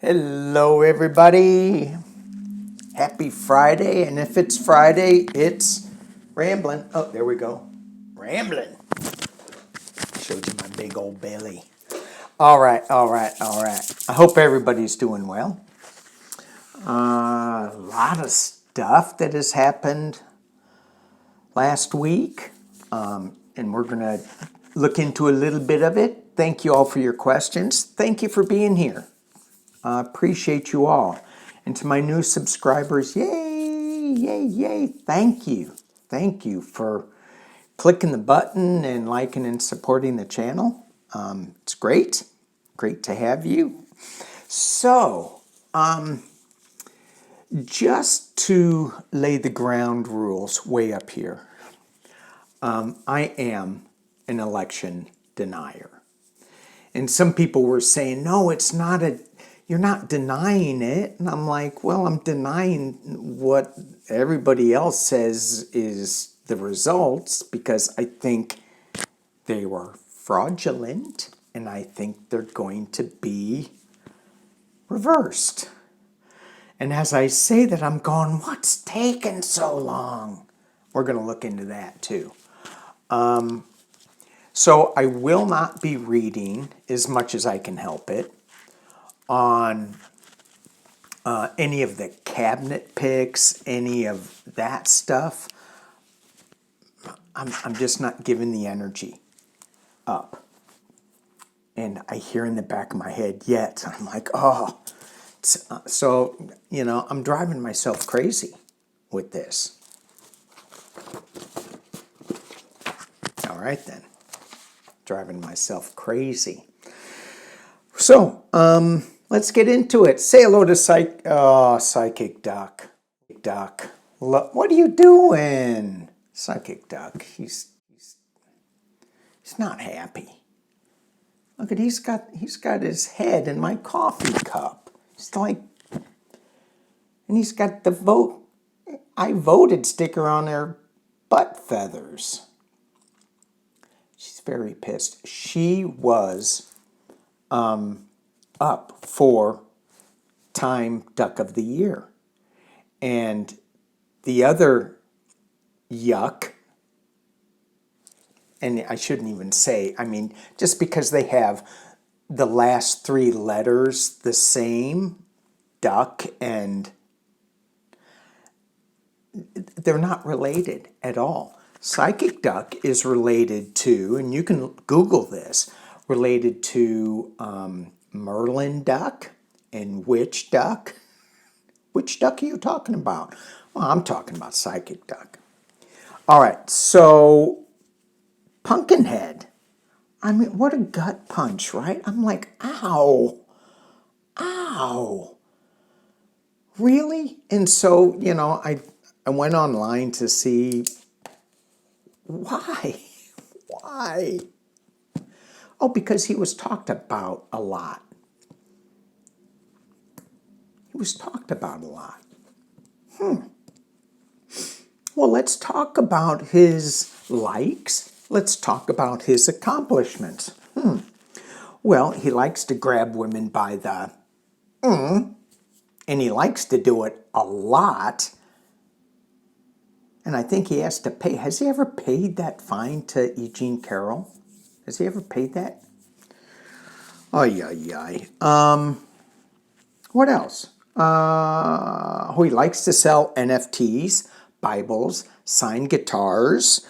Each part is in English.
Hello everybody, happy Friday, and if it's Friday, it's rambling. Oh, there we go, rambling. Showed you my big old belly. All right. I hope everybody's doing well. A lot of stuff that has happened last week, and we're going to look into a little bit of it. Thank you all for your questions. Thank you for being here. Appreciate you all. And to my new subscribers, yay, thank you. Thank you for clicking the button and liking and supporting the channel. It's great to have you. So, just to lay the ground rules way up here, I am an election denier. And some people were saying, no, it's not you're not denying it. And I'm like, well, I'm denying what everybody else says is the results because I think they were fraudulent and I think they're going to be reversed. And as I say that, I'm going, what's taking so long? We're going to look into that too. So I will not be reading as much as I can help it on any of the cabinet picks, any of that stuff. I'm just not giving the energy up. And I hear in the back of my head, yet. I'm like, oh. So, I'm driving myself crazy with this. All right, then. Driving myself crazy. So, let's get into it. Say hello to Psychic Duck. Duck, what are you doing? Psychic Duck, he's not happy. Look at he's got his head in my coffee cup. It's like, and he's got the I voted sticker on their butt feathers. She's very pissed. She was up for Time Duck of the Year. And the other yuck, and I shouldn't even say, just because they have the last three letters the same, duck, and they're not related at all. Psychic Duck is related to, and you can Google this, related to Merlin Duck and Witch Duck. Which duck are you talking about? Well, I'm talking about Psychic Duck. All right, so Pumpkinhead. What a gut punch, right? I'm like, ow. Really? And so, I went online to see why. Why? Oh, because he was talked about a lot. Well, let's talk about his likes. Let's talk about his accomplishments. Well, he likes to grab women by the and he likes to do it a lot. And I think he has to pay. Has he ever paid that fine to Eugene Carroll? Has he ever paid that? What else? He likes to sell NFTs, Bibles, signed guitars,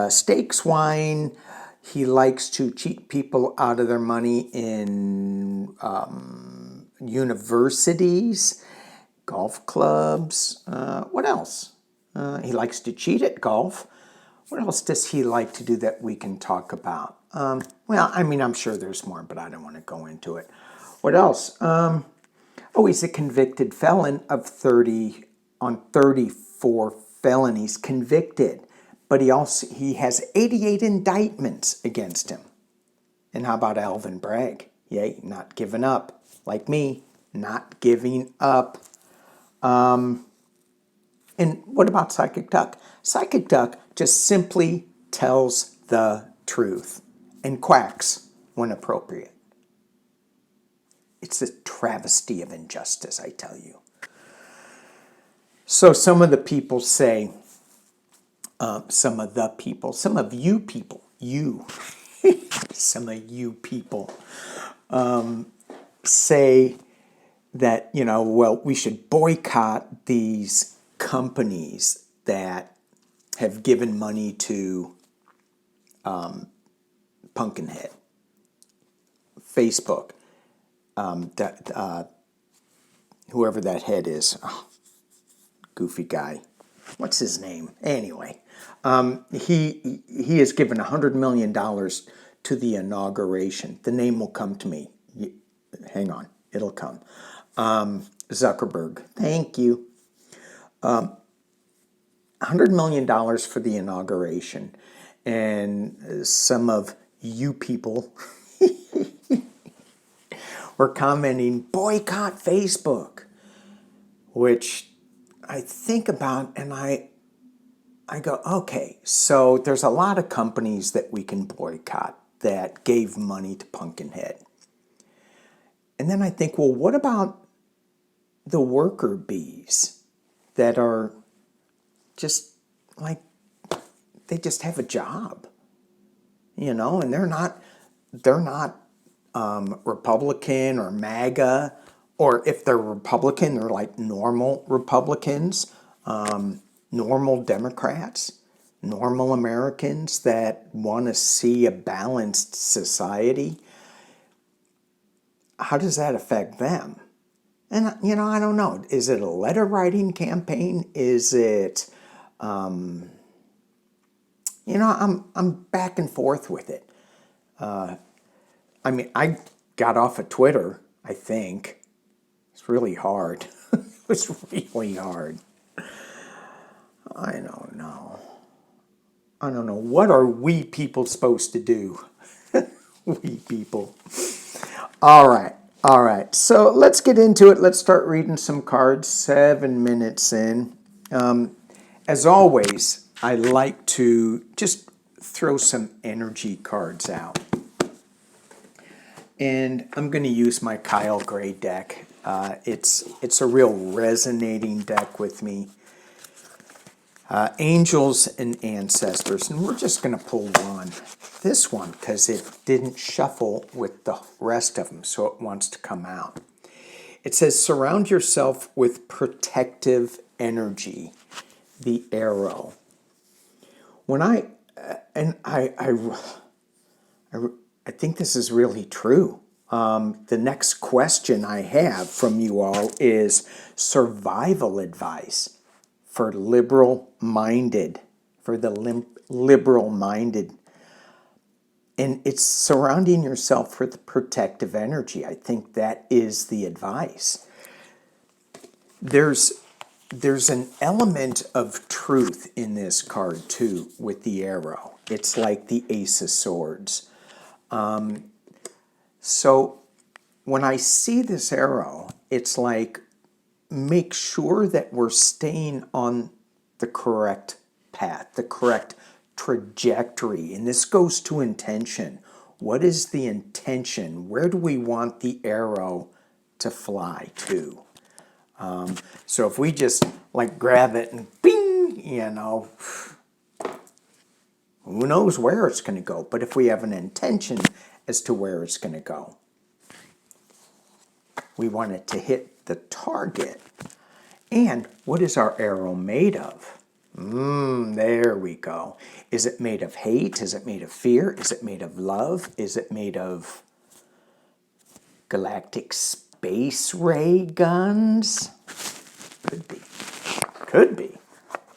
steaks, wine. He likes to cheat people out of their money in universities, golf clubs. What else? He likes to cheat at golf. What else does he like to do that we can talk about? I'm sure there's more, but I don't want to go into it. What else? He's a convicted felon of 34 felonies convicted. But he has 88 indictments against him. And how about Alvin Bragg? Yay, not giving up. Like me, not giving up. And what about Psychic Duck? Psychic Duck just simply tells the truth and quacks when appropriate. it's a travesty of injustice, I tell you. So some of the people say, some of you people, some of you people say that, well, we should boycott these companies that have given money to Pumpkinhead, Facebook, whoever that head is, goofy guy. What's his name? Anyway, he has given $100 million to the inauguration. The name will come to me. Hang on, it'll come. Zuckerberg. Thank you. $100 million for the inauguration. And some of you people were commenting, boycott Facebook, which I think about and I go, okay, so there's a lot of companies that we can boycott that gave money to Pumpkinhead. And then I think, well, what about the worker bees that are just like, they just have a job, and they're not Republican or MAGA, or if they're Republican, they're like normal Republicans, normal Democrats, normal Americans that want to see a balanced society. How does that affect them? And, I don't know. Is it a letter writing campaign? Is it, I'm back and forth with it. I got off of Twitter, I think. It's really hard. It's really hard. I don't know. What are we people supposed to do? We people. All right. So let's get into it. Let's start reading some cards. 7 minutes in. As always, I like to just throw some energy cards out. And I'm going to use my Kyle Gray deck. It's a real resonating deck with me. Angels and Ancestors. And we're just going to pull one. This one, because it didn't shuffle with the rest of them, so it wants to come out. It says, surround yourself with protective energy. The Arrow. When I think this is really true. The next question I have from you all is survival advice for the liberal-minded. And it's surrounding yourself with protective energy. I think that is the advice. There's an element of truth in this card, too, with the Arrow. It's like the Ace of Swords. So when I see this arrow, it's like, make sure that we're staying on the correct path, the correct trajectory. And this goes to intention. What is the intention? Where do we want the arrow to fly to? So if we just like grab it and bing, who knows where it's going to go. But if we have an intention as to where it's going to go, we want it to hit the target. And what is our arrow made of? There we go. Is it made of hate? Is it made of fear? Is it made of love? Is it made of galactic space ray guns? Could be. Could be.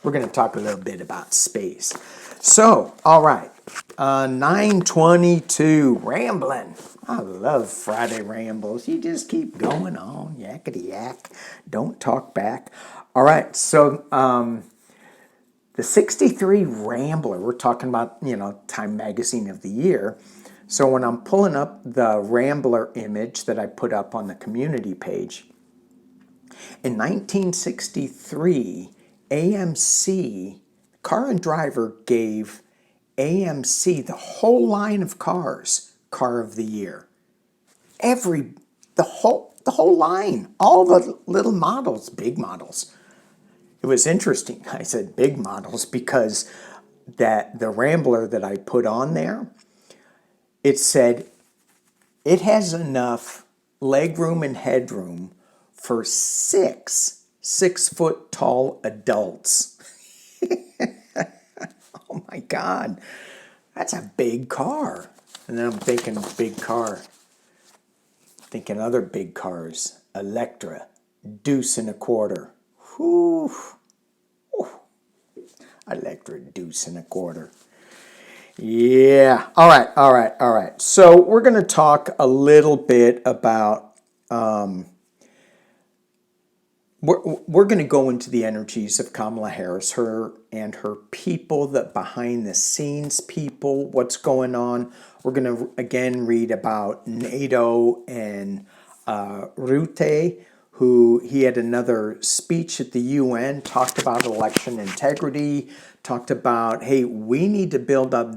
We're going to talk a little bit about space. So, all right. 9:22, rambling. I love Friday rambles. You just keep going on, yakety yak. Don't talk back. All right, so the 63 Rambler, we're talking about, Time Magazine of the Year. So when I'm pulling up the Rambler image that I put up on the community page, in 1963, AMC, Car and Driver gave AMC, the whole line of cars, Car of the Year. The the whole line, all the little models, big models. It was interesting. I said big models because that the Rambler that I put on there, it said it has enough leg room and headroom for 6 foot tall adults. Oh my God, that's a big car. And then I'm thinking big car, thinking other big cars, Electra, deuce and a quarter. Whew. Electra, deuce and a quarter. Yeah. All right. So we're going to talk a little bit about, we're going to go into the energies of Kamala Harris, her and her people, the behind the scenes people, what's going on. We're going to, again, read about NATO and Rutte, who he had another speech at the UN, talked about election integrity, talked about, hey, we need to build up.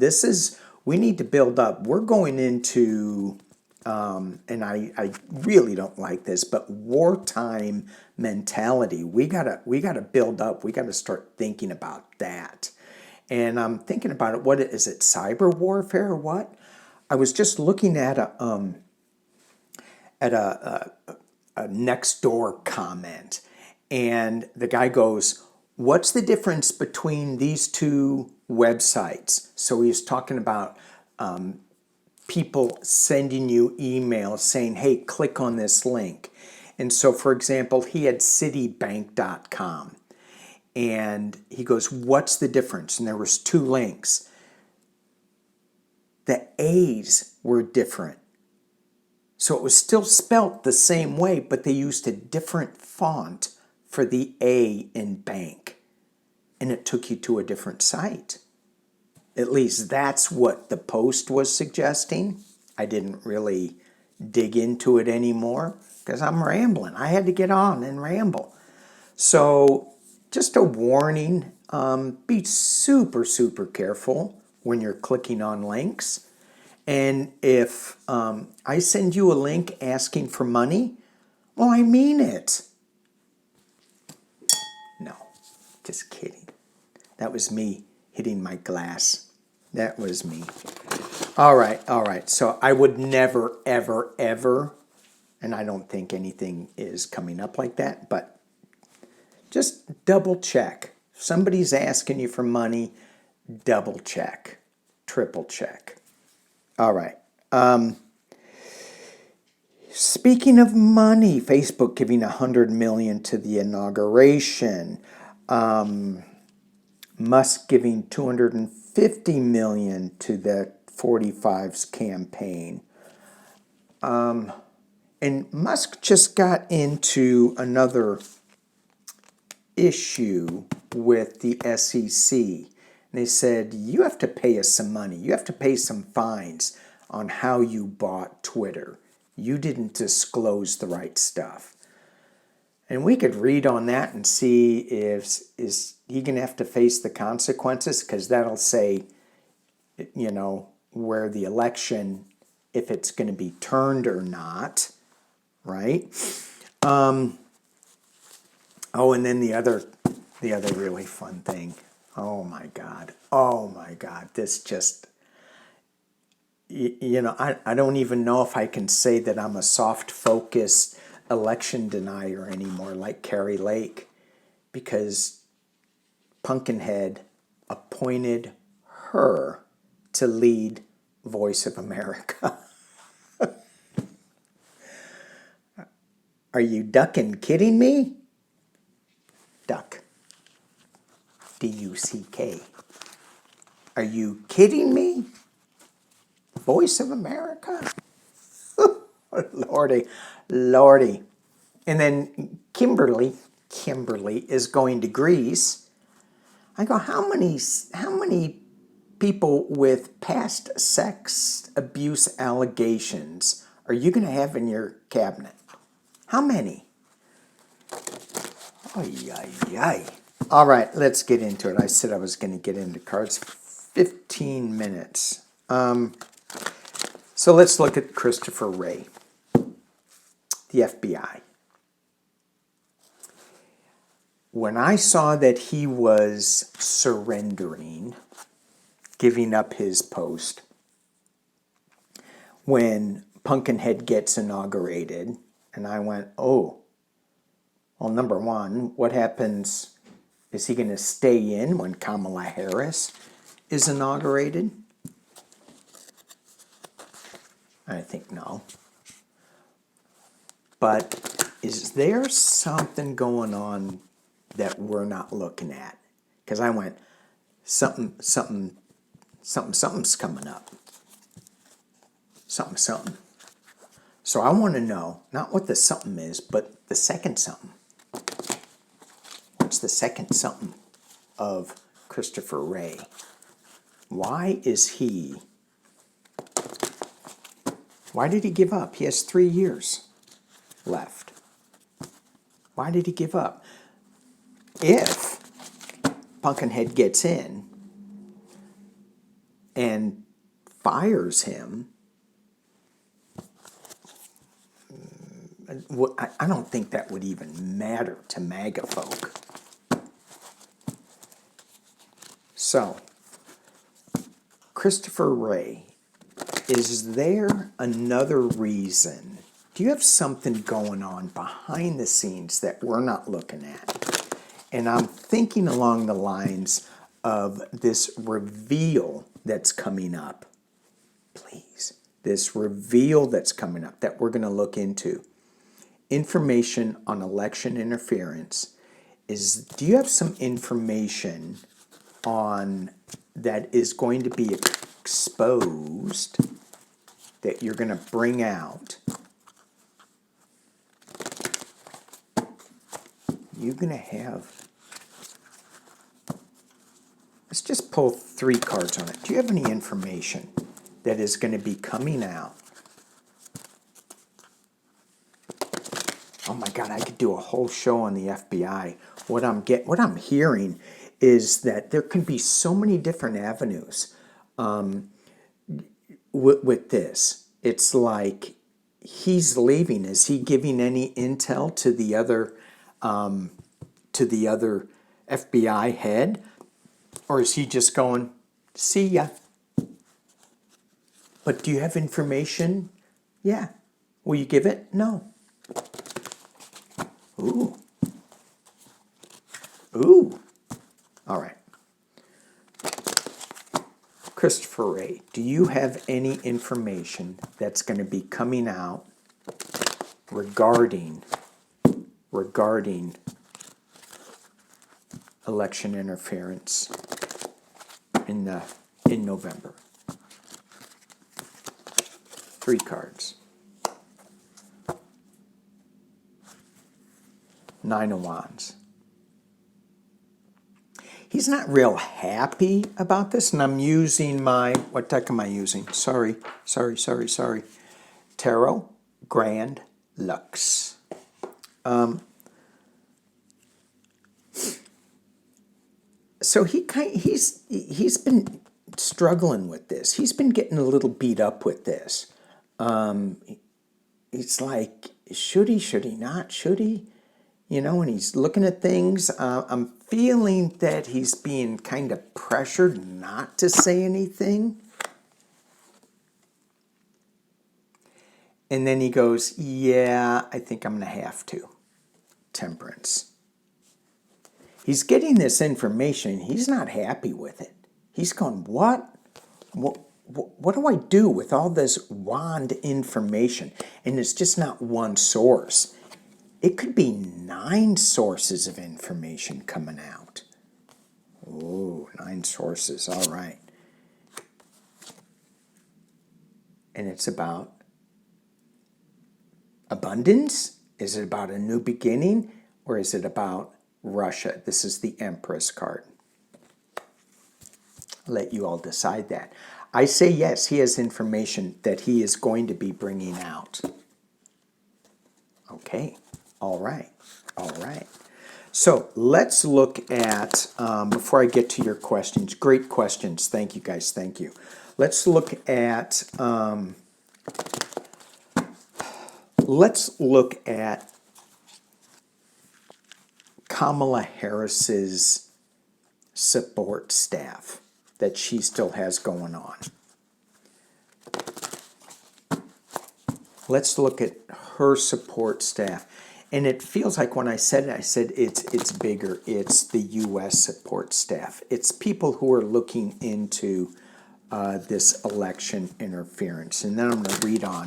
We need to build up. We're going into, and I really don't like this, but wartime mentality. We gotta build up. We gotta start thinking about that. And I'm thinking about it. What is it? Cyber warfare or what? I was just looking at a next door comment, and the guy goes, "What's the difference between these two websites?" So he's talking about people sending you emails saying, "Hey, click on this link." And so, for example, he had Citibank.com, and he goes, "What's the difference?" And there was 2 links. The A's were different. So it was still spelt the same way, but they used a different font for the A in bank. And it took you to a different site. At least that's what the post was suggesting. I didn't really dig into it anymore because I'm rambling. I had to get on and ramble. So just a warning, be super, super careful when you're clicking on links. And if I send you a link asking for money, well, I mean it. No, just kidding. That was me hitting my glass. That was me. All right. So I would never, ever, ever, and I don't think anything is coming up like that, but just double check. If somebody's asking you for money, double check, triple check. All right. Speaking of money, Facebook giving $100 million to the inauguration. Musk giving $250 million to the 45's campaign. And Musk just got into another issue with the SEC. And they said, you have to pay us some money. You have to pay some fines on how you bought Twitter. You didn't disclose the right stuff. And we could read on that and see if is he going to have to face the consequences, because that'll say, you know, where the election, if it's going to be turned or not, right? Oh, and then the other really fun thing. Oh my God, this just, you know, I don't even know if I can say that I'm a soft-focused election denier anymore, like Carrie Lake, because Pumpkinhead appointed her to lead Voice of America. Are you ducking kidding me? Duck. D-U-C-K. Are you kidding me? Voice of America? Lordy. And then Kimberly is going to Greece. I go, how many people with past sex abuse allegations are you going to have in your cabinet? How many? Ay. All right, let's get into it. I said I was going to get into cards. 15 minutes. So let's look at Christopher Wray. the FBI. When I saw that he was surrendering, giving up his post, when Pumpkinhead gets inaugurated, and I went, oh, well, number one, what happens? Is he going to stay in when Kamala Harris is inaugurated? I think no. But is there something going on that we're not looking at? Because I went, something's coming up. Something. So I want to know, not what the something is, but the second something. What's the second something of Christopher Wray? Why did he give up? He has 3 years left. Why did he give up? If Pumpkinhead gets in and fires him, I don't think that would even matter to MAGA folk. So, Christopher Wray, is there another reason? Do you have something going on behind the scenes that we're not looking at? And I'm thinking along the lines of this reveal that's coming up. Please. This reveal that's coming up that we're going to look into. Information on election interference. Do you have some information on that is going to be exposed that you're going to bring out? You're going to have, let's just pull 3 cards on it. Do you have any information that is going to be coming out? Oh my God, I could do a whole show on the FBI. What I'm hearing is that there can be so many different avenues with this. It's like he's leaving. Is he giving any intel to the other FBI head, or is he just going, "See ya"? But do you have information? Yeah. Will you give it? No. Ooh. All right. Christopher Wray, do you have any information that's going to be coming out regarding election interference in November? 3 cards. 9 of Wands. He's not real happy about this, and I'm using what deck am I using? Sorry. Tarot, Grand Lux. So he's been struggling with this. He's been getting a little beat up with this. It's like, should he not? Should he? You know, and he's looking at things. I'm feeling that he's being kind of pressured not to say anything. And then he goes, yeah, I think I'm going to have to. Temperance. He's getting this information. He's not happy with it. He's going, what do I do with all this wand information? And it's just not one source. It could be 9 sources of information coming out. Oh, 9 sources. All right. And it's about abundance? Is it about a new beginning? Or is it about Russia? This is the Empress card. I'll let you all decide that. I say yes, he has information that he is going to be bringing out. Okay. All right. So let's look at, before I get to your questions, great questions. Thank you, guys. Thank you. Let's look at let's look at Kamala Harris's support staff that she still has going on. Let's look at her support staff. And it feels like when I said it's bigger. It's the U.S. support staff. It's people who are looking into this election interference. And then I'm going to read on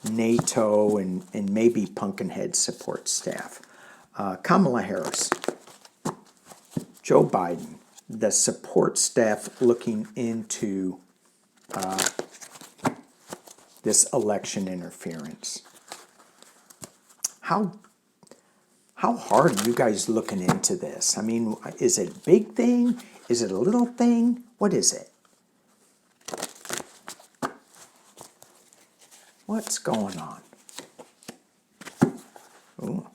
NATO and maybe Pumpkinhead support staff. Kamala Harris, Joe Biden, the support staff looking into this election interference. How hard are you guys looking into this? I mean, is it a big thing? Is it a little thing? What is it? What's going on? Ooh.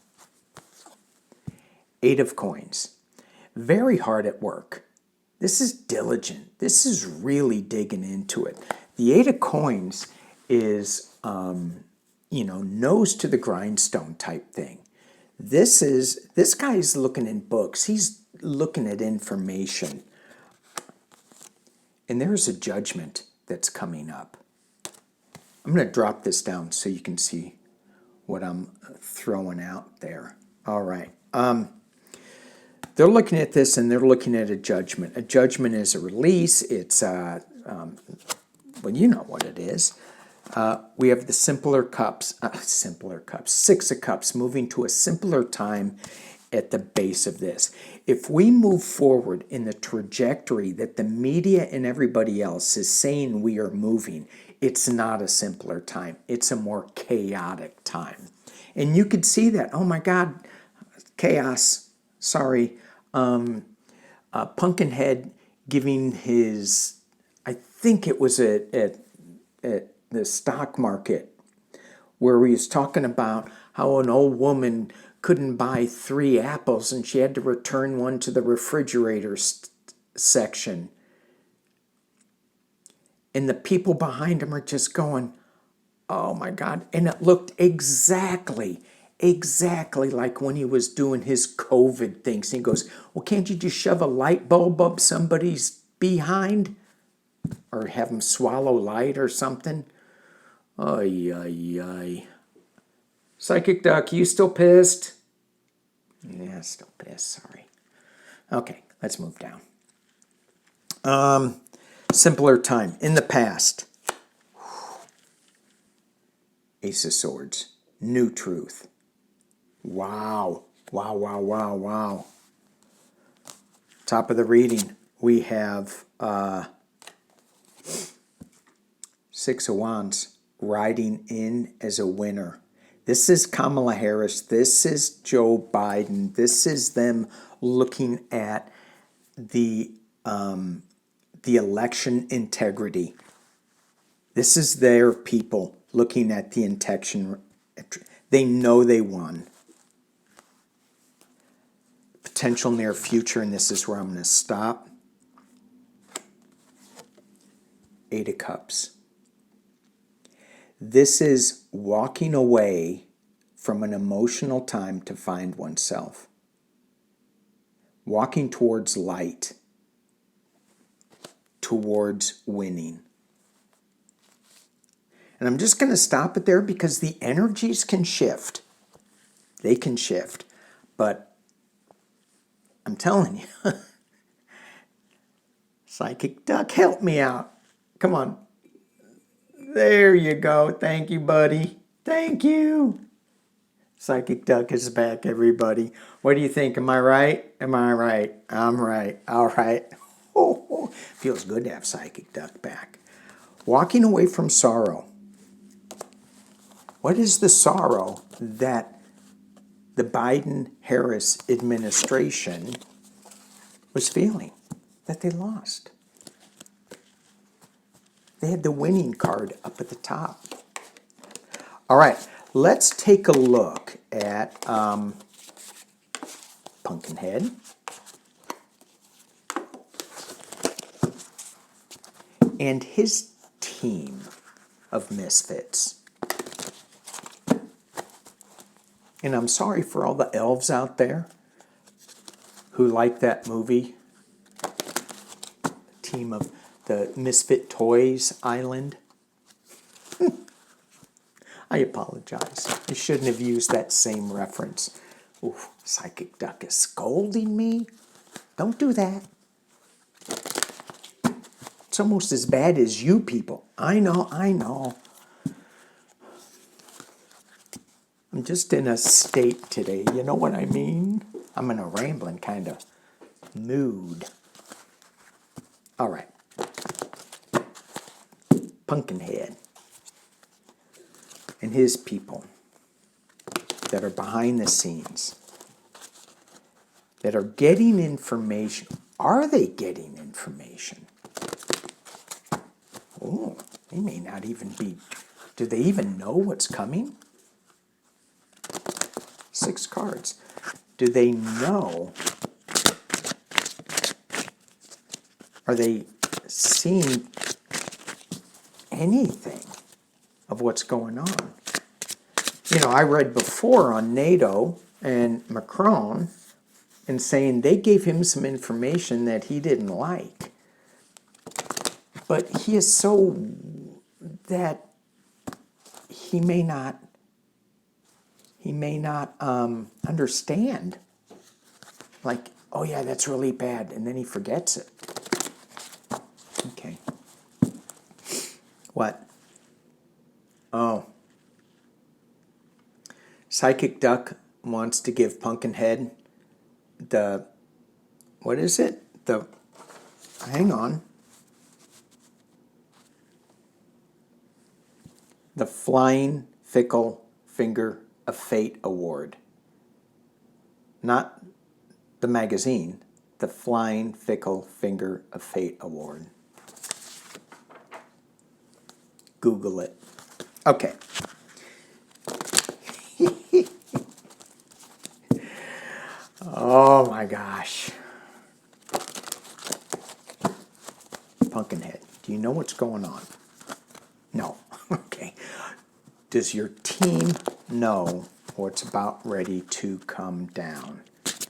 8 of Coins. Very hard at work. This is diligent. This is really digging into it. The 8 of Coins is, nose to the grindstone type thing. This guy's looking in books. He's looking at information. And there's a judgment that's coming up. I'm going to drop this down so you can see what I'm throwing out there. All right. They're looking at this and they're looking at a judgment. A judgment is a release. It's, well, you know what it is. We have the simpler cups, 6 of Cups, moving to a simpler time at the base of this. If we move forward in the trajectory that the media and everybody else is saying we are moving, it's not a simpler time. It's a more chaotic time. And you could see that. Oh my God, chaos. Sorry. Pumpkinhead giving his, I think it was at the stock market, where he was talking about how an old woman couldn't buy 3 apples and she had to return one to the refrigerator section. And the people behind him are just going, oh my God. And it looked exactly like when he was doing his COVID things. And he goes, well, can't you just shove a light bulb up somebody's behind? Or have them swallow light or something? Ay, ay, ay. Psychic Duck, you still pissed? Yeah, still pissed, sorry. Okay, let's move down. Simpler time. In the past. Ace of Swords. New truth. Wow. Wow, wow, wow, wow. Top of the reading, we have 6 of Wands. Riding in as a winner. This is Kamala Harris. This is Joe Biden. This is them looking at the election integrity. This is their people looking at the integrity. They know they won. Potential near future, and this is where I'm going to stop. 8 of Cups. This is walking away from an emotional time to find oneself. Walking towards light. Towards winning. And I'm just going to stop it there because the energies can shift. They can shift. But I'm telling you, Psychic Duck, help me out. Come on. There you go. Thank you, buddy. Thank you. Psychic Duck is back, everybody. What do you think? Am I right? Am I right? I'm right. All right. Oh, feels good to have Psychic Duck back. Walking away from sorrow. What is the sorrow that the Biden-Harris administration was feeling? That they lost. They had the winning card up at the top. All right, let's take a look at Pumpkinhead. And his team of misfits. And I'm sorry for all the elves out there who like that movie. Team of the Misfit Toys Island. I apologize. I shouldn't have used that same reference. Ooh, Psychic Duck is scolding me. Don't do that. It's almost as bad as you people. I know, I know. I'm just in a state today. You know what I mean? I'm in a rambling kind of mood. All right. Pumpkinhead and his people that are behind the scenes, that are getting information. Are they getting information? Oh, they may not even be. Do they even know what's coming? 6 cards. Do they know? Are they seeing anything of what's going on? You know, I read before on NATO and Macron and saying they gave him some information that he didn't like. But he is so that he may not understand. Like, oh yeah, that's really bad, and then he forgets it. Okay. What? Oh. Psychic Duck wants to give Pumpkinhead the, what is it? The, hang on. The Flying Fickle Finger of Fate Award. Not the magazine, the Flying Fickle Finger of Fate Award. Google it. Okay. Oh my gosh. Pumpkinhead, do you know what's going on? No. Okay. Does your team know what's about ready to come down?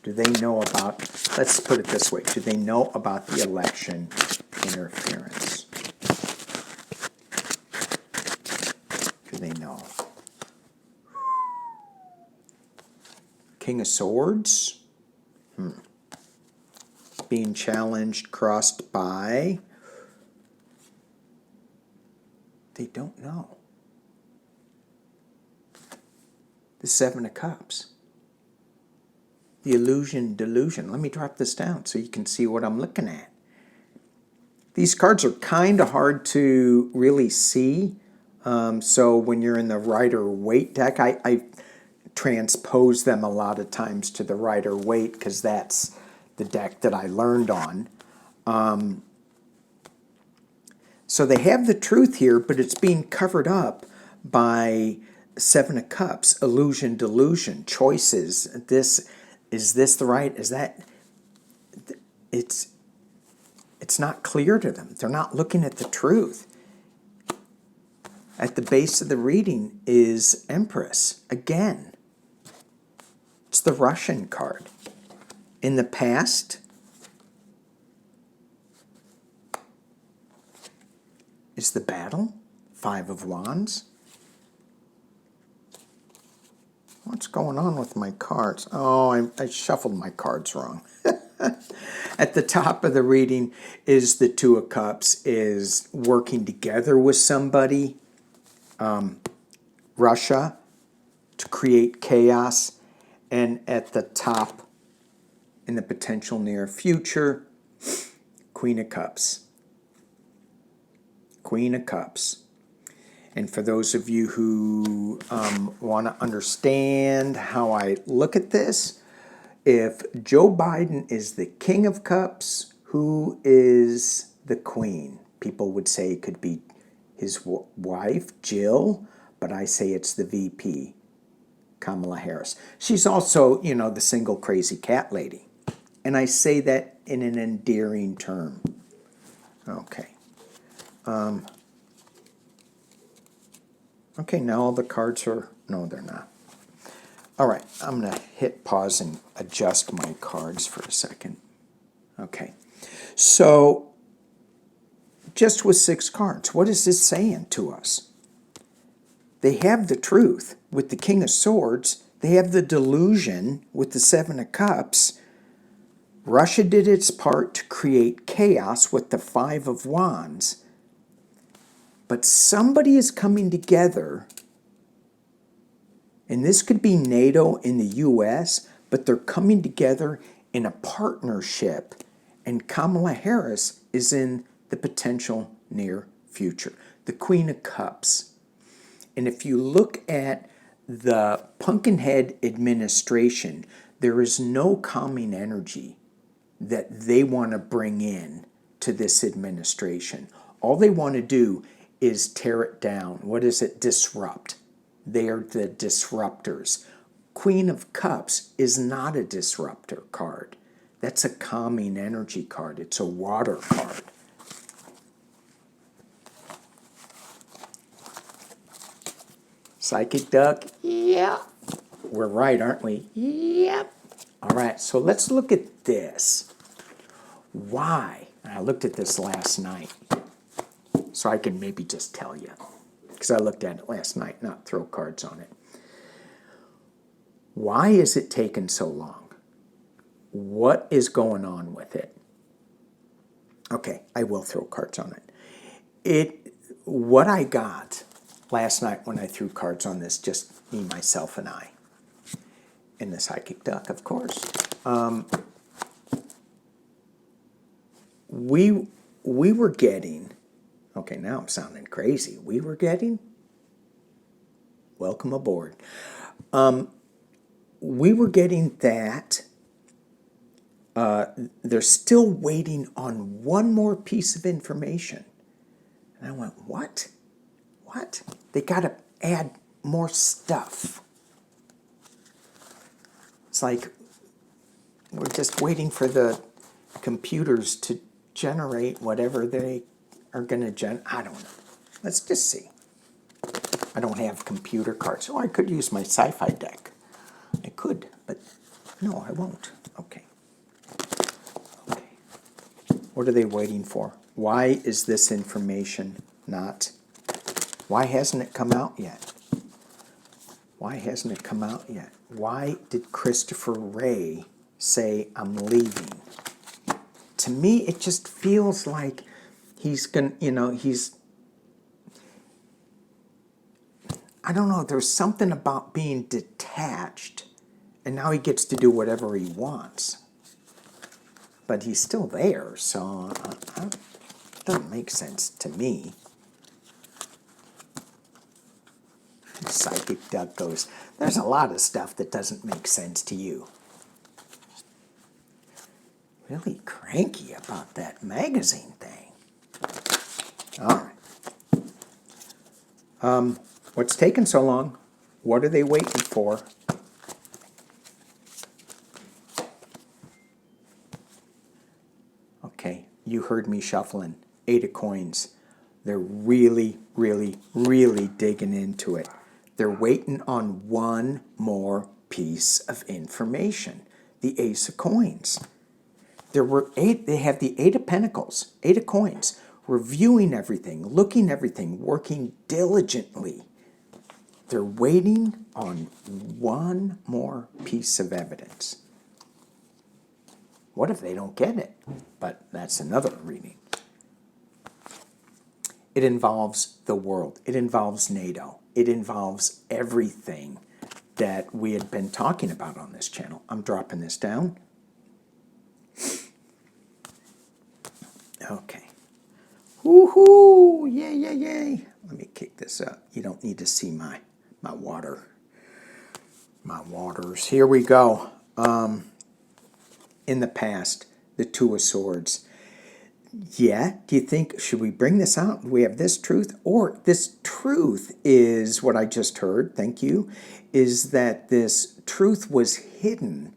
Do they know about, let's put it this way, do they know about the election interference? Do they know? King of Swords? Being challenged, crossed by. They don't know. The Seven of Cups. The illusion, delusion. Let me drop this down so you can see what I'm looking at. These cards are kind of hard to really see. So when you're in the Rider-Waite deck, I transpose them a lot of times to the Rider-Waite because that's the deck that I learned on. So they have the truth here, but it's being covered up by Seven of Cups, illusion, delusion, choices. Is this the right? Is that? It's not clear to them. They're not looking at the truth. At the base of the reading is Empress again. It's the Russian card. In the past is the Battle, 5 of Wands. What's going on with my cards? Oh, I shuffled my cards wrong. At the top of the reading is the Two of Cups, is working together with somebody, Russia, to create chaos. And at the top, in the potential near future, Queen of Cups. Queen of Cups. And for those of you who want to understand how I look at this, if Joe Biden is the King of Cups, who is the Queen? People would say it could be his wife, Jill, but I say it's the VP, Kamala Harris. She's also, you know, the single crazy cat lady. And I say that in an endearing term. Okay. Okay, now all the cards are... No, they're not. All right, I'm going to hit pause and adjust my cards for a second. Okay, so just with 6 cards, what is this saying to us? They have the truth with the King of Swords. They have the delusion with the 7 of Cups. Russia did its part to create chaos with the 5 of Wands. But somebody is coming together, and this could be NATO in the US, but they're coming together in a partnership, and Kamala Harris is in the potential near future. The Queen of Cups. And if you look at the Pumpkinhead administration, there is no calming energy that they want to bring in to this administration. All they want to do is tear it down. What is it? Disrupt. They are the disruptors. Queen of Cups is not a disruptor card. That's a calming energy card. It's a water card. Psychic Duck? Yeah. We're right, aren't we? Yep. All right, so let's look at this. Why? I looked at this last night, so I can maybe just tell you, because I looked at it last night, not throw cards on it. Why is it taking so long? What is going on with it? Okay, I will throw cards on it. What I got last night when I threw cards on this, just me, myself, and I, and the Psychic Duck, of course. We were getting, okay, now I'm sounding crazy. We were getting, welcome aboard. We were getting that they're still waiting on one more piece of information. And I went, what? What? They got to add more stuff. It's like we're just waiting for the computers to generate whatever they are going to generate. I don't know. Let's just see. I don't have computer cards. Oh, I could use my sci-fi deck. I could, but no, I won't. Okay. Okay. What are they waiting for? Why is this information not... Why hasn't it come out yet? Why hasn't it come out yet? Why did Christopher Wray say, I'm leaving? To me, it just feels like he's going to, I don't know, there's something about being detached, and now he gets to do whatever he wants. But he's still there, so it doesn't make sense to me. Psychic Duck goes, there's a lot of stuff that doesn't make sense to you. Really cranky about that magazine thing. All right. What's taking so long? What are they waiting for? Okay, you heard me shuffling. 8 of coins. They're really, really, really digging into it. They're waiting on one more piece of information. The Ace of Coins. There were 8, they have the 8 of Pentacles, 8 of Coins, reviewing everything, looking everything, working diligently. They're waiting on one more piece of evidence. What if they don't get it? But that's another reading. It involves the world. It involves NATO. It involves everything that we had been talking about on this channel. I'm dropping this down. Okay. Woohoo! Yay, yay, yay. Let me kick this up. You don't need to see my water. My waters. Here we go. In the past, the 2 of Swords. Yeah, do you think, should we bring this out? We have this truth, or this truth is what I just heard, thank you, is that this truth was hidden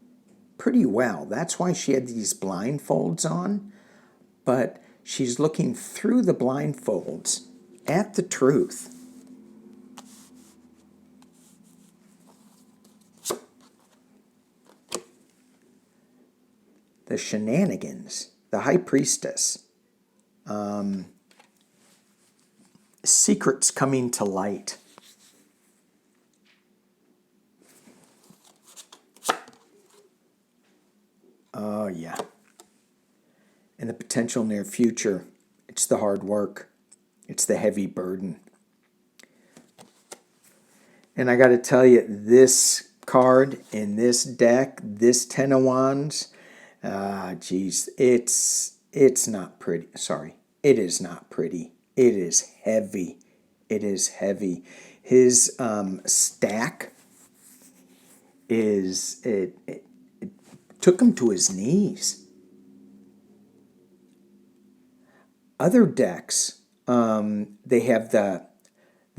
pretty well. That's why she had these blindfolds on, but she's looking through the blindfolds at the truth. the shenanigans, the High Priestess, secrets coming to light. Oh, yeah. In the potential near future, it's the hard work. It's the heavy burden. And I got to tell you, this card in this deck, this Ten of Wands, geez, it's not pretty. Sorry, it is not pretty. It is heavy. It is heavy. His stack it took him to his knees. Other decks, they have the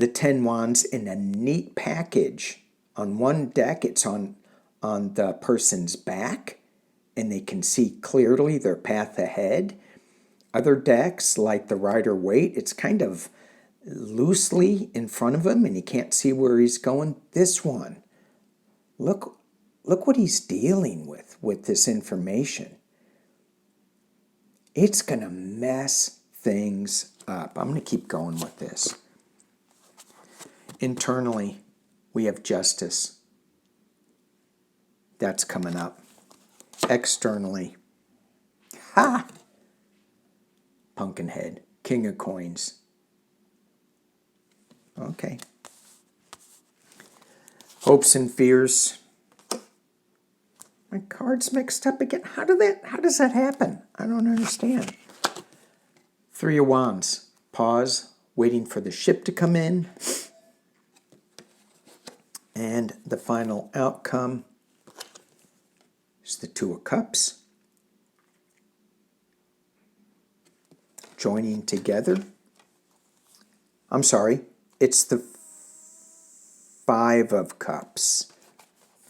10 wands in a neat package. On one deck, it's on the person's back, and they can see clearly their path ahead. Other decks, like the Rider-Waite, it's kind of loosely in front of him, and he can't see where he's going. This one, look what he's dealing with this information. It's going to mess things up. I'm going to keep going with this. Internally, we have justice. That's coming up. Externally, Pumpkinhead, King of Coins. Okay. Hopes and fears. My card's mixed up again. How does that happen? I don't understand. 3 of Wands. Pause, waiting for the ship to come in. And the final outcome is the 2 of Cups. Joining together. I'm sorry, it's the 5 of Cups.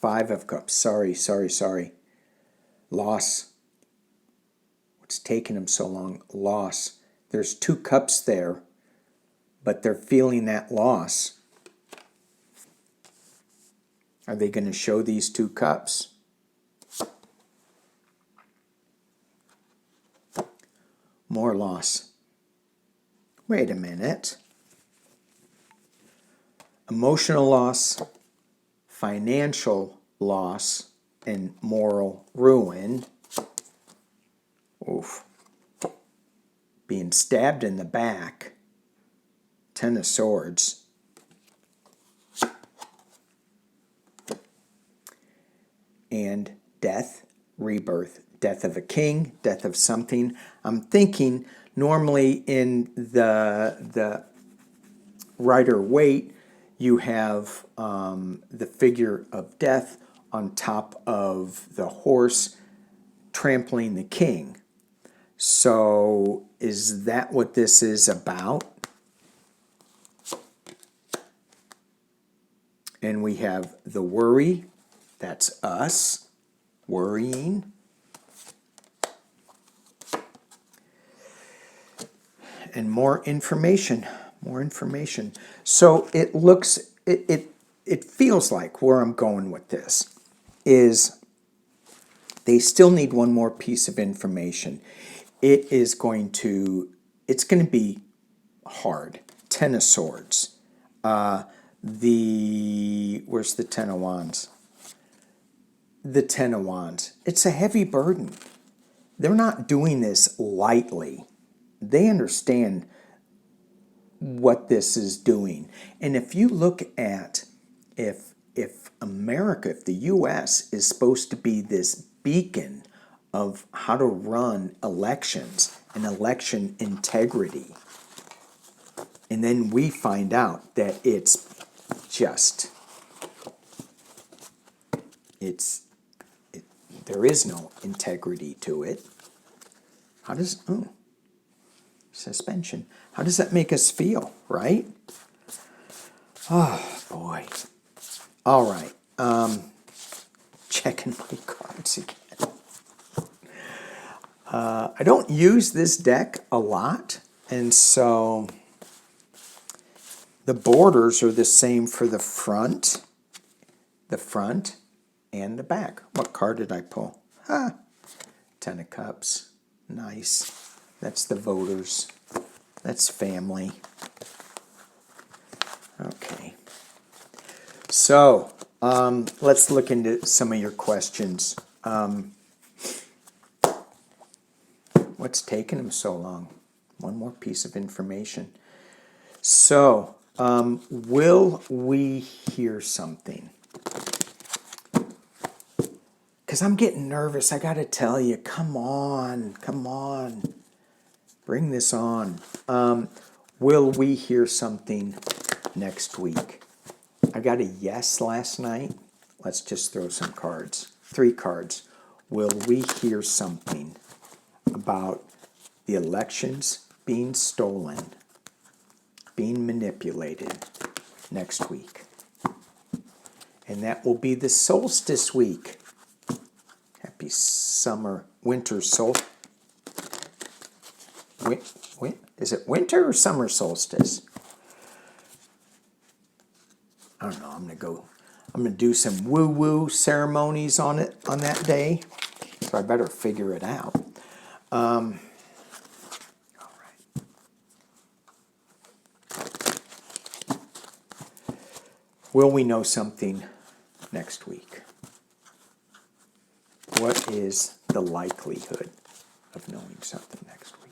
5 of Cups. Sorry. Loss. What's taking them so long? Loss. There's 2 cups there, but they're feeling that loss. Are they going to show these 2 cups? More loss. Wait a minute. Emotional loss, financial loss, and moral ruin. Oof. Being stabbed in the back. 10 of Swords. And death, rebirth. Death of a king, death of something. I'm thinking normally in the Rider-Waite, you have the figure of death on top of the horse trampling the king. So is that what this is about? And we have the worry. That's us worrying. And more information. So it looks, it feels like where I'm going with this is they still need one more piece of information. It's going to be hard. 10 of Swords. Where's the 10 of Wands? The 10 of Wands. It's a heavy burden. They're not doing this lightly. They understand what this is doing. And if you look at if America, if the U.S. is supposed to be this beacon of how to run elections and election integrity, and then we find out that there is no integrity to it. Suspension. How does that make us feel, right? Oh, boy. All right. Checking my cards again. I don't use this deck a lot, and so the borders are the same for the front and the back. What card did I pull? Ten of Cups. Nice. That's the voters. That's family. Okay. So, let's look into some of your questions. What's taking them so long? One more piece of information. So, will we hear something? Because I'm getting nervous. I got to tell you, come on. Bring this on. Will we hear something next week? I got a yes last night. Let's just throw some cards. 3 cards. Will we hear something about the elections being stolen, being manipulated next week? And that will be the solstice week. Happy winter solstice. Is it winter or summer solstice? I don't know. I'm gonna do some woo-woo ceremonies on that day. So I better figure it out. All right. Will we know something next week? What is the likelihood of knowing something next week?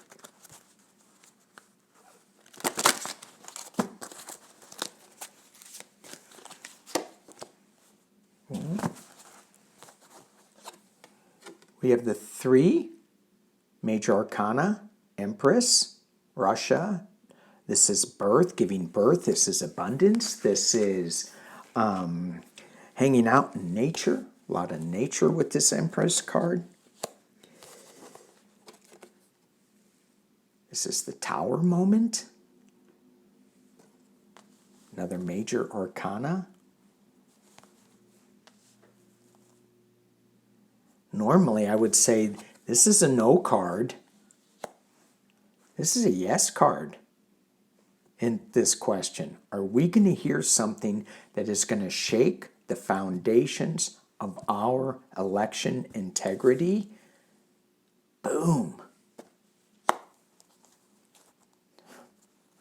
We have the 3 major arcana, Empress, Russia. This is birth, giving birth. This is abundance. This is hanging out in nature. A lot of nature with this Empress card. This is the Tower moment. Another major arcana. Normally, I would say this is a no card. This is a yes card in this question. Are we going to hear something that is going to shake the foundations of our election integrity? Boom.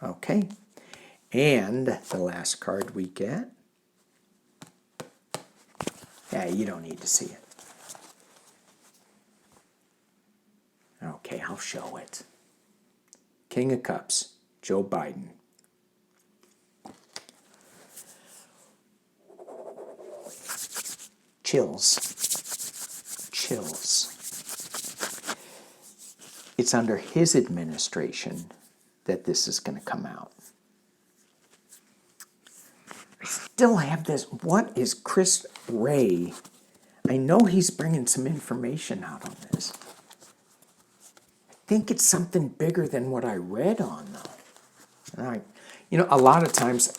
Okay. And the last card we get. Yeah, you don't need to see it. Okay, I'll show it. King of Cups, Joe Biden. Chills. It's under his administration that this is going to come out. I still have this. What is Chris Wray? I know he's bringing some information out on this. I think it's something bigger than what I read on, though. And a lot of times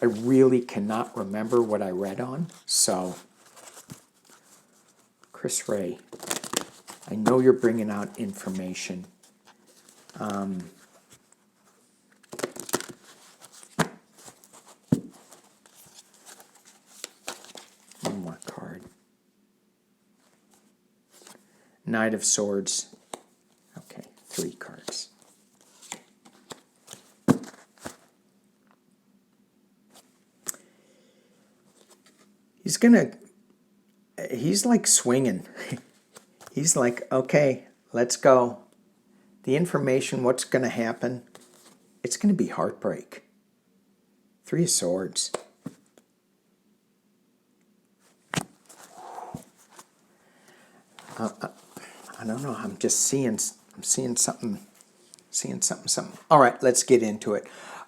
I really cannot remember what I read on. So, Chris Wray, I know you're bringing out information. One more card. Knight of Swords. Okay, 3 cards. He's like swinging. He's like, okay, let's go. The information, what's going to happen? It's going to be heartbreak. 3 of Swords. I don't know. I'm seeing something. All right, let's get into it.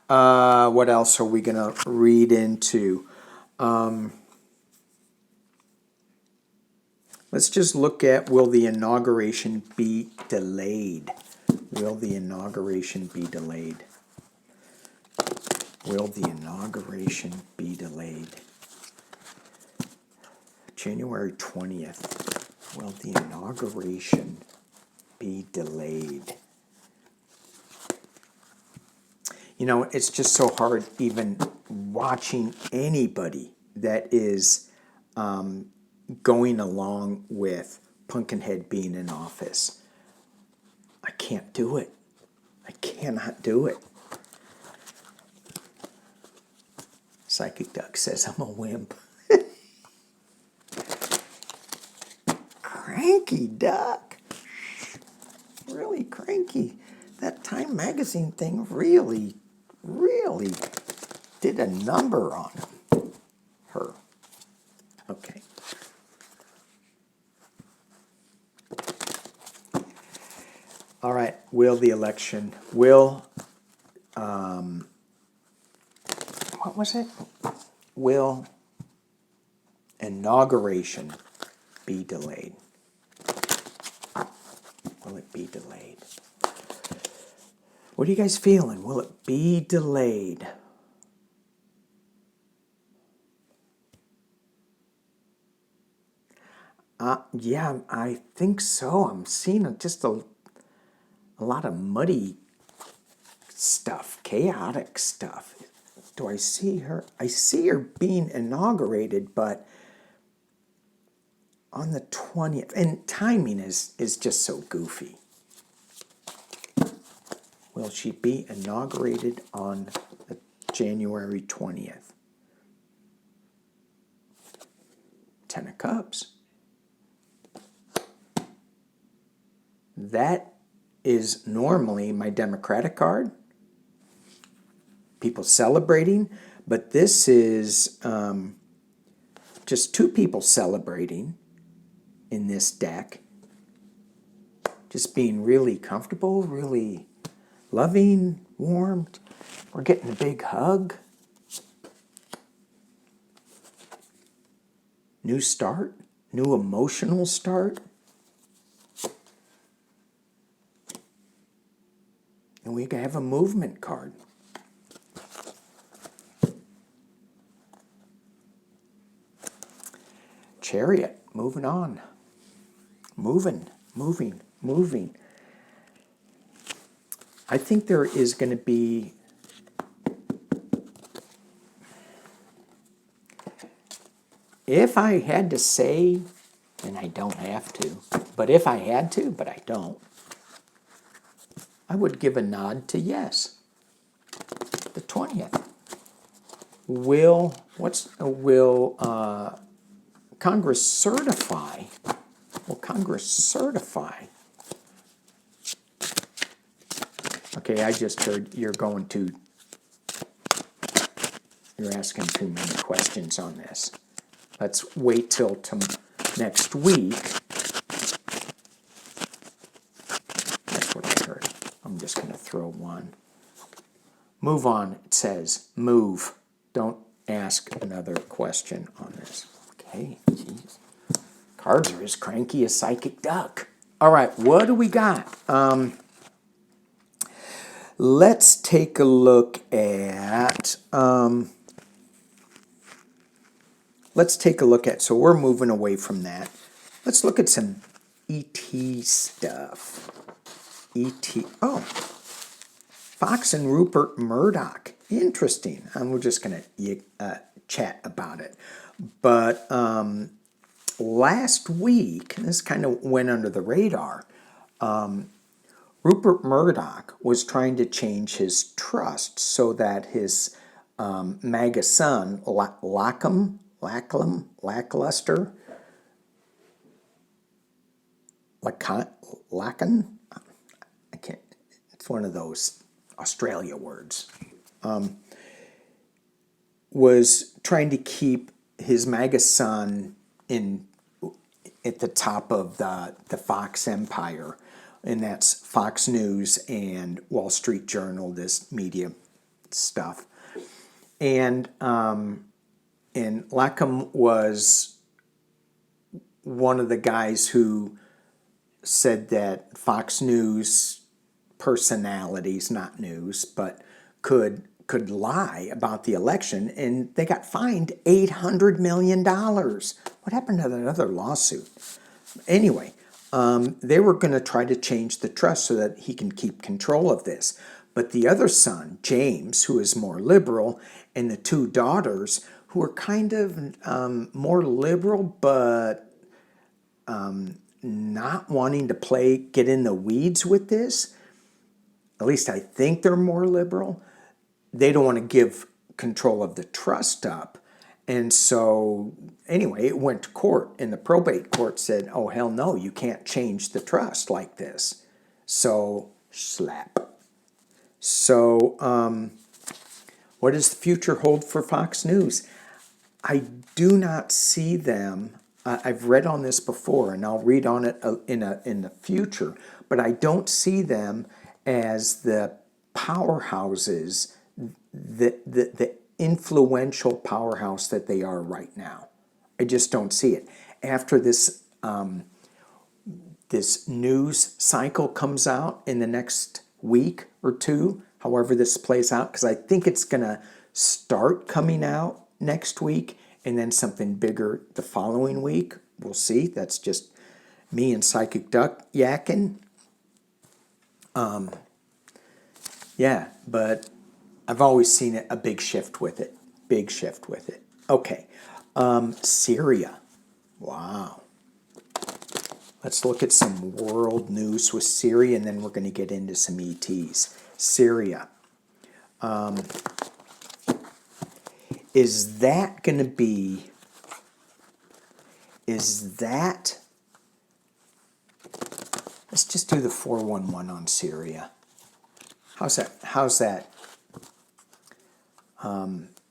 What else are we going to read into? Let's just look at, will the inauguration be delayed? Will the inauguration be delayed? Will the inauguration be delayed? January 20th. Will the inauguration be delayed? It's just so hard even watching anybody that is going along with Pumpkinhead being in office. I can't do it. I cannot do it. Psychic Duck says I'm a wimp. Cranky Duck. Really cranky. That Time Magazine thing really did a number on her. Okay. All right. Will the election, what was it? Will inauguration be delayed? Will it be delayed? What are you guys feeling? Will it be delayed? Yeah, I think so. I'm seeing just a lot of muddy stuff, chaotic stuff. Do I see her? I see her being inaugurated, but on the 20th. And timing is just so goofy. Will she be inaugurated on the January 20th? 10 of Cups. That is normally my Democratic card. People celebrating, but this is just two people celebrating in this deck. Just being really comfortable, really loving, warmed. We're getting a big hug. New start, new emotional start. And we have a movement card. Chariot, moving on. Moving. I think there is going to be if I had to say, and I don't have to, but if I had to, but I don't, I would give a nod to yes. The 20th. Will Congress certify? Will Congress certify? Okay, I just heard you're asking too many questions on this. Let's wait till next week. That's what I heard. I'm just going to throw one. Move on, it says. Move. Don't ask another question on this. Okay, jeez. Cards are as cranky as Psychic Duck. All right, what do we got? Let's take a look at... so we're moving away from that. Let's look at some ET stuff. Fox and Rupert Murdoch. Interesting. We're just going to chat about it. But last week, this kind of went under the radar, Rupert Murdoch was trying to change his trust so that his MAGA son, Lackluster, I can't, it's one of those Australia words, was trying to keep his MAGA son at the top of the Fox empire, and that's Fox News and Wall Street Journal, this media stuff. And Lackham was one of the guys who said that Fox News personalities, not news, but could lie about the election, and they got fined $800 million. What happened to that other lawsuit? Anyway, they were going to try to change the trust so that he can keep control of this. But the other son, James, who is more liberal, and the two daughters, who are kind of more liberal, but not wanting to get in the weeds with this. At least I think they're more liberal. They don't want to give control of the trust up. And so, anyway, it went to court, and the probate court said, oh, hell no, you can't change the trust like this. So, slap. So, what does the future hold for Fox News? I do not see them. I've read on this before, and I'll read on it in the future, but I don't see them as the powerhouses, the influential powerhouse that they are right now. I just don't see it. After this this news cycle comes out in the next week or two, however this plays out, because I think it's going to start coming out next week and then something bigger the following week. We'll see. That's just me and Psychic Duck yakking. Yeah, but I've always seen a big shift with it. Big shift with it. Okay. Syria. Wow. Let's look at some world news with Syria, and then we're going to get into some ETs. Syria. Is that going to be... Is that... Let's just do the 411 on Syria. How's that?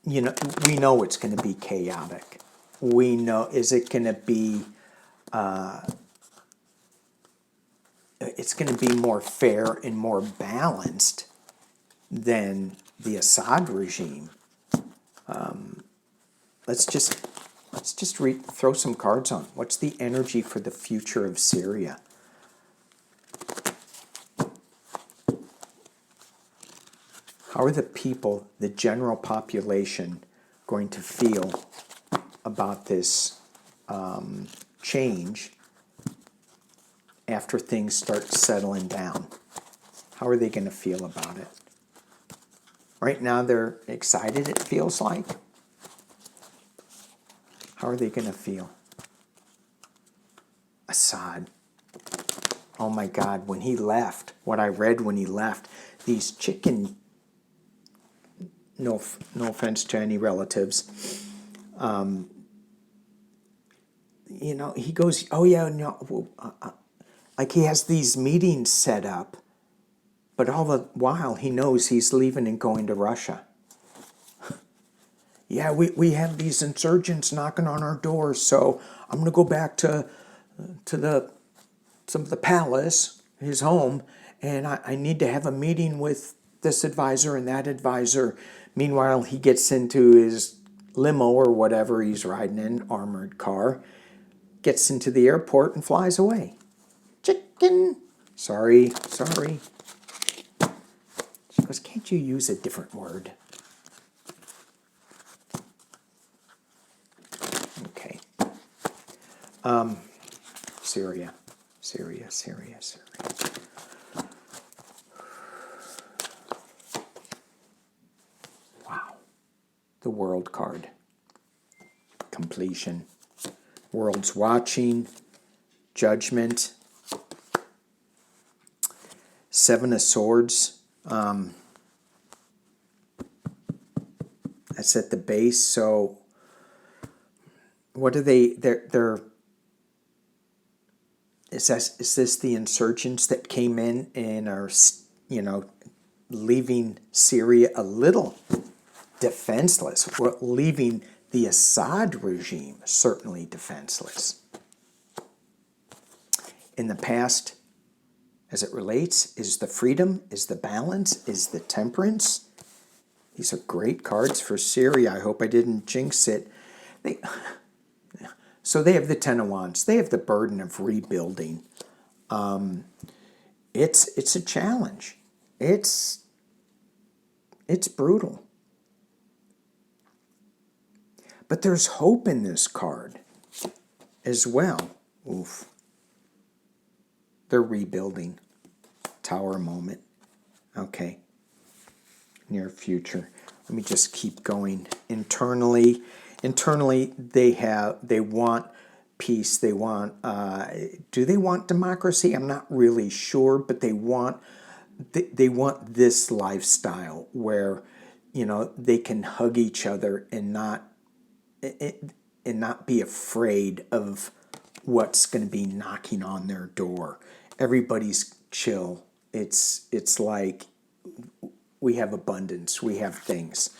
You know, we know it's going to be chaotic. We know, is it going to be, it's going to be more fair and more balanced than the Assad regime. Let's just throw some cards on. What's the energy for the future of Syria? How are the people, the general population, going to feel about this change after things start settling down? How are they going to feel about it? Right now they're excited, it feels like. How are they going to feel? Assad. Oh my God, when he left, what I read when he left, these chicken... No offense to any relatives. You know, he goes, oh yeah, no, like he has these meetings set up, but all the while he knows he's leaving and going to Russia. Yeah, we have these insurgents knocking on our doors, so I'm going to go back to the palace, his home, and I need to have a meeting with this advisor and that advisor. Meanwhile, he gets into his limo or whatever he's riding in, armored car, gets into the airport and flies away. Chicken. Sorry. She goes, can't you use a different word? Okay. Syria. The world card. Completion. World's watching. Judgment. Seven of Swords. That's at the base. So what are they? They're is this the insurgents that came in and are, you know, leaving Syria a little defenseless, leaving the Assad regime certainly defenseless. In the past, as it relates, is the freedom, is the balance, is the temperance. These are great cards for Syria. I hope I didn't jinx it. So they have the Ten of Wands. They have the burden of rebuilding. It's a challenge. It's brutal. But there's hope in this card as well. Oof. They're rebuilding. Tower moment. Okay. Near future. Let me just keep going. Internally they want peace. They want, do they want democracy? I'm not really sure, but they want this lifestyle where, they can hug each other and not be afraid of what's going to be knocking on their door. Everybody's chill. It's like we have abundance. We have things.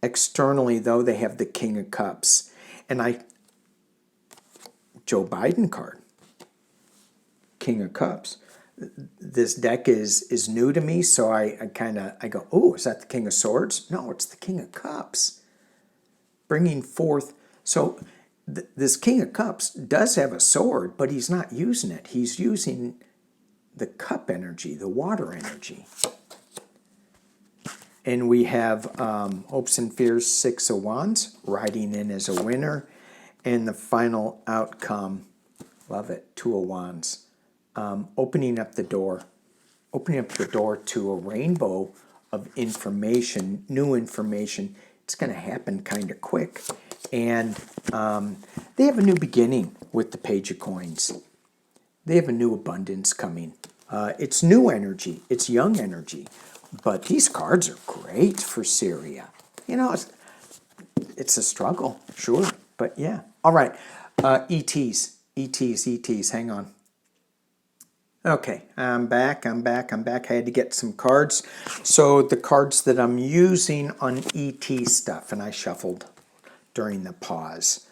Externally, though, they have the King of Cups. And Joe Biden card, King of Cups. This deck is new to me, so I go, oh, is that the King of Swords? No, it's the King of Cups. Bringing forth, so this King of Cups does have a sword, but he's not using it. He's using the cup energy, the water energy. And we have Hopes and Fears, Six of Wands, riding in as a winner. And the final outcome, love it, Two of Wands. Opening up the door to a rainbow of information, new information. It's going to happen kind of quick. And they have a new beginning with the Page of Coins. They have a new abundance coming. It's new energy. It's young energy. But these cards are great for Syria. It's a struggle, sure. But yeah. All right. ETs. Hang on. Okay, I'm back. I had to get some cards. So the cards that I'm using on ET stuff, and I shuffled during the pause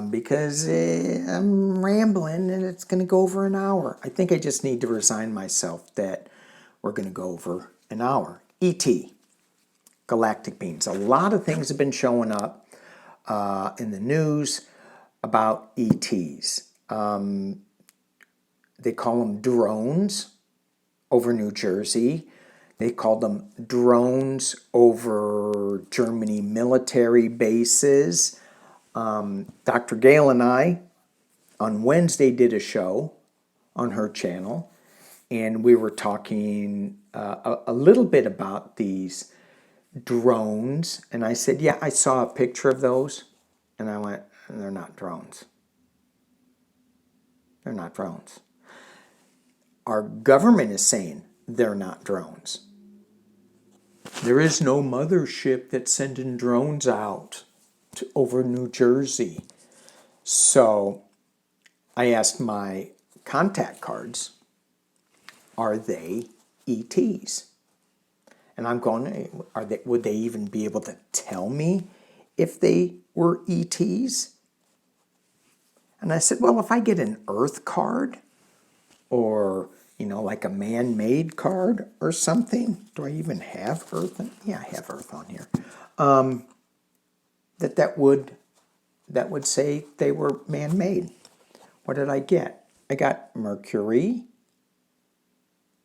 because I'm rambling and it's going to go over an hour. I think I just need to resign myself that we're going to go over an hour. ET, galactic beings. A lot of things have been showing up in the news about ETs. They call them drones over New Jersey. They call them drones over Germany military bases. Dr. Gail and I, on Wednesday, did a show on her channel, and we were talking a little bit about these drones. And I said, yeah, I saw a picture of those. And I went, they're not drones. They're not drones. Our government is saying they're not drones. There is no mothership that's sending drones out over New Jersey. So I asked my contact cards, are they ETs? And I'm going, would they even be able to tell me if they were ETs? And I said, well, if I get an Earth card, or, like a man-made card or something. Do I even have Earth? Yeah, I have Earth on here. That would say they were man-made. What did I get? I got Mercury.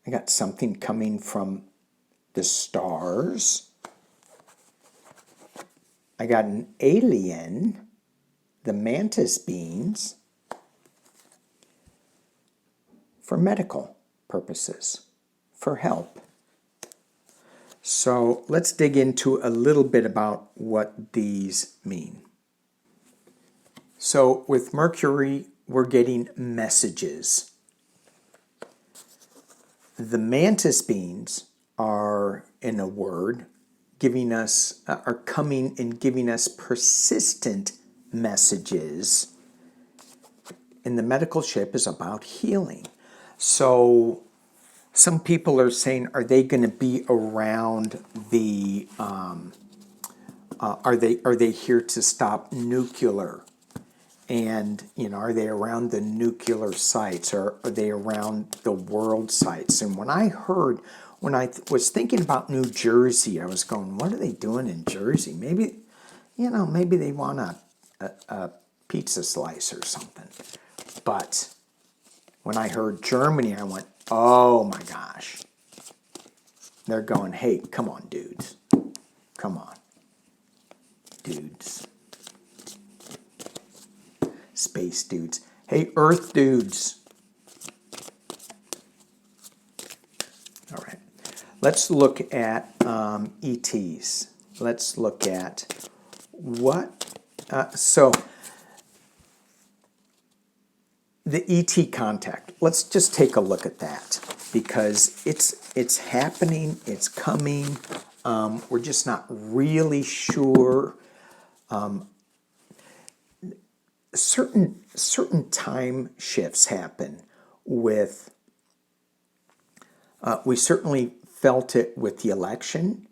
I got something coming from the stars. I got an alien, the mantis beings, for medical purposes, for help. So let's dig into a little bit about what these mean. So with Mercury, we're getting messages. The mantis beings are, in a word, are coming and giving us persistent messages. And the medical ship is about healing. So some people are saying, are they going to be around the, are they here to stop nuclear? And, are they around the nuclear sites, or are they around the world sites? And when I was thinking about New Jersey, I was going, what are they doing in Jersey? Maybe, maybe they want a pizza slice or something. But when I heard Germany, I went, oh my gosh. They're going, hey, come on, dudes. Come on, dudes. Space dudes. Hey, Earth dudes. All right. Let's look at ETs. Let's look at what So the ET contact, let's just take a look at that, because it's happening, it's coming. We're just not really sure. Certain time shifts happen with, we certainly felt it with the election.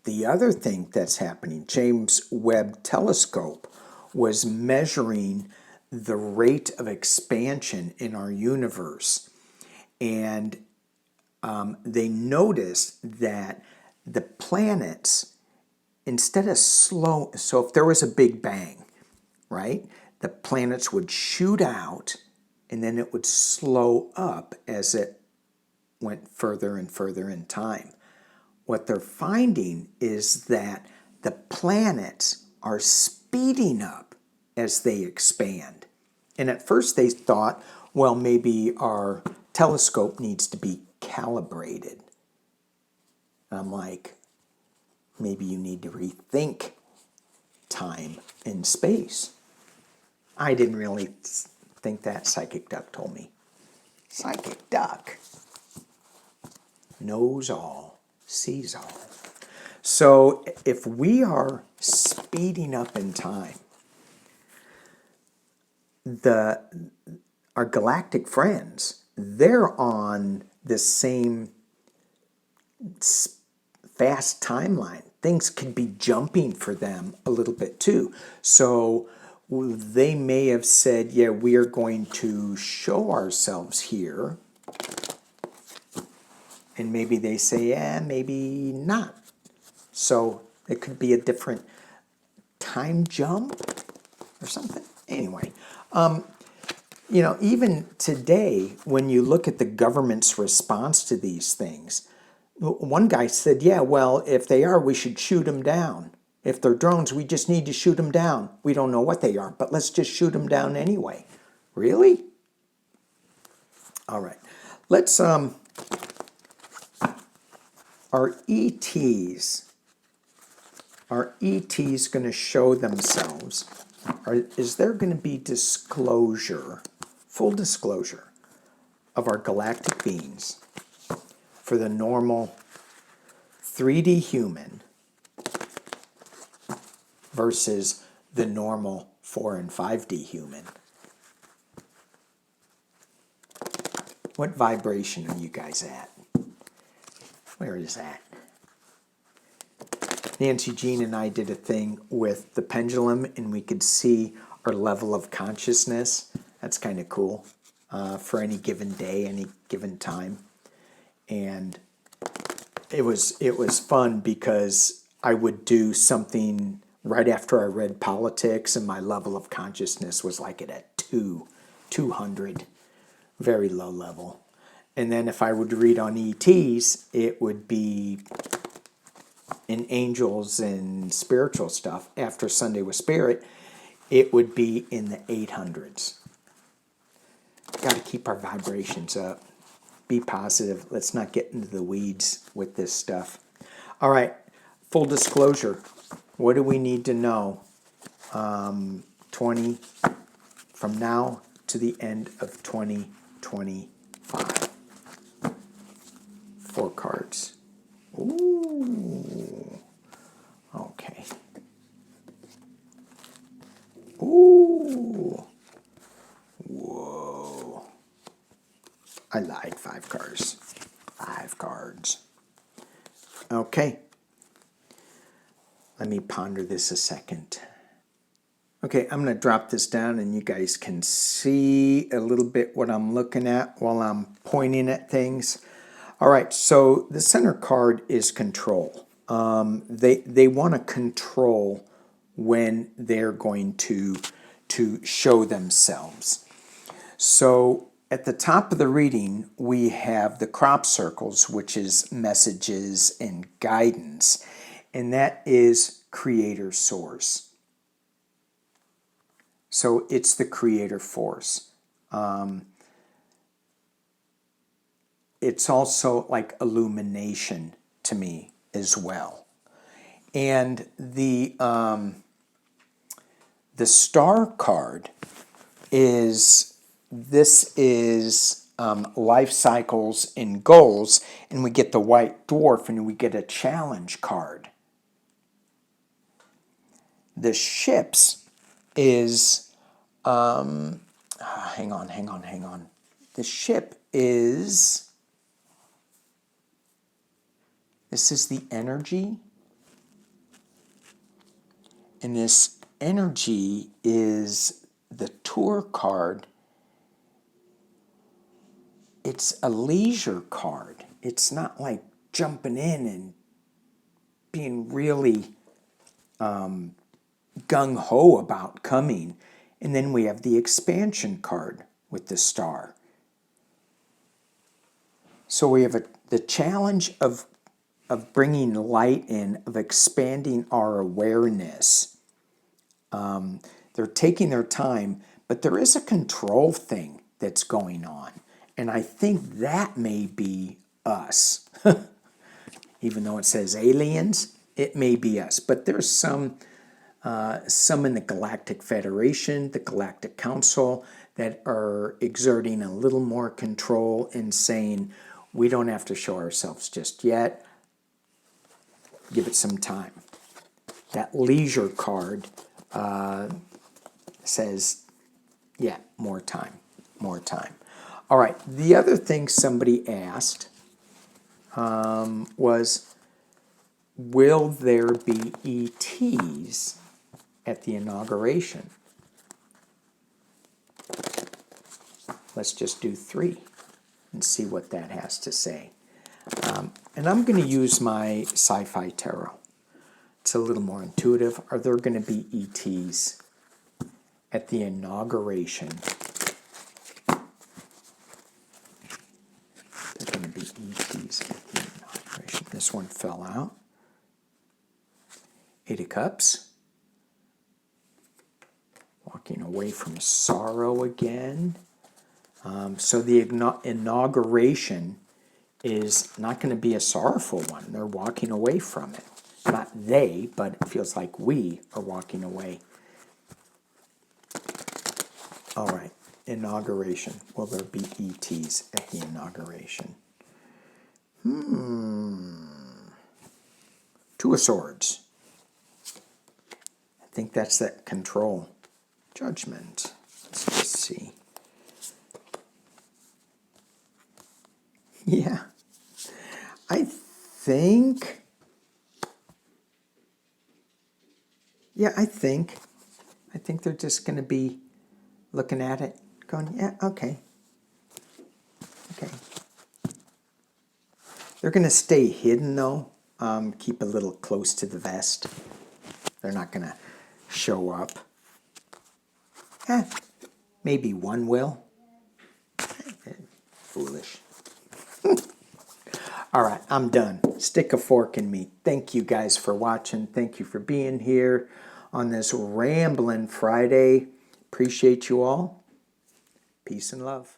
The other thing that's happening, James Webb Telescope was measuring the rate of expansion in our universe, and they noticed that the planets, instead of slow, so if there was a big bang, right, the planets would shoot out and then it would slow up as it went further and further in time. What they're finding is that the planets are speeding up as they expand. And at first they thought, well, maybe our telescope needs to be calibrated. And I'm like, maybe you need to rethink time and space. I didn't really think that, Psychic Duck told me. Psychic Duck knows all, sees all. So if we are speeding up in time, our galactic friends, they're on the same fast timeline. Things could be jumping for them a little bit too. So they may have said, yeah, we are going to show ourselves here. And maybe they say, yeah, maybe not. So it could be a different time jump or something. Anyway, you know, even today, when you look at the government's response to these things, one guy said, yeah, well, if they are, we should shoot them down. If they're drones, we just need to shoot them down. We don't know what they are, but let's just shoot them down anyway. Really? All right. Let's, our ETs going to show themselves? Is there going to be disclosure, full disclosure of our galactic beings for the normal 3D human versus the normal 4 and 5D human? What vibration are you guys at? Where is that? Nancy Jean and I did a thing with the pendulum, and we could see our level of consciousness. That's kind of cool for any given day, any given time. And it was fun because I would do something right after I read politics, and my level of consciousness was like at 200, very low level. And then if I would read on ETs, it would be in angels and spiritual stuff. After Sunday with Spirit, it would be in the 800s. Got to keep our vibrations up. Be positive. Let's not get into the weeds with this stuff. All right, full disclosure. What do we need to know? 20 from now to the end of 2025. 4 cards. Ooh. Okay. Ooh. Whoa. I lied. 5 cards. 5 cards. Okay. Let me ponder this a second. Okay, I'm going to drop this down and you guys can see a little bit what I'm looking at while I'm pointing at things. All right, so the center card is control. They want to control when they're going to show themselves. So at the top of the reading, we have the crop circles, which is messages and guidance, and that is creator source. So it's the creator force. It's also like illumination to me as well. And the The Star card is, this is life cycles and goals, and we get the White Dwarf, and we get a challenge card. The Ships is, hang on. The Ship is, this is the energy, and this energy is the Tour card. It's a leisure card. It's not like jumping in and being really gung-ho about coming. And then we have the expansion card with the Star. So we have the challenge of bringing light in, of expanding our awareness. They're taking their time, but there is a control thing that's going on. And I think that may be us. Even though it says aliens, it may be us. But there's some in the Galactic Federation, the Galactic Council, that are exerting a little more control and saying, we don't have to show ourselves just yet. Give it some time. That leisure card says, yeah, more time. All right, the other thing somebody asked was, will there be ETs at the inauguration? Let's just do 3 and see what that has to say. And I'm going to use my sci-fi tarot. It's a little more intuitive. Are there going to be ETs at the inauguration? There's going to be ETs at the inauguration. This one fell out. 8 of Cups. Walking away from sorrow again. So the inauguration is not going to be a sorrowful one. They're walking away from it. Not they, but it feels like we are walking away. All right, inauguration. Will there be ETs at the inauguration? 2 of Swords. I think that's that control. Judgment. Let's just see. Yeah. I think they're just going to be looking at it, going, yeah, okay. They're going to stay hidden, though. Keep a little close to the vest. They're not going to show up. Maybe one will. Foolish. All right, I'm done. Stick a fork in me. Thank you guys for watching. Thank you for being here on this Ramblin' Friday. Appreciate you all. Peace and love.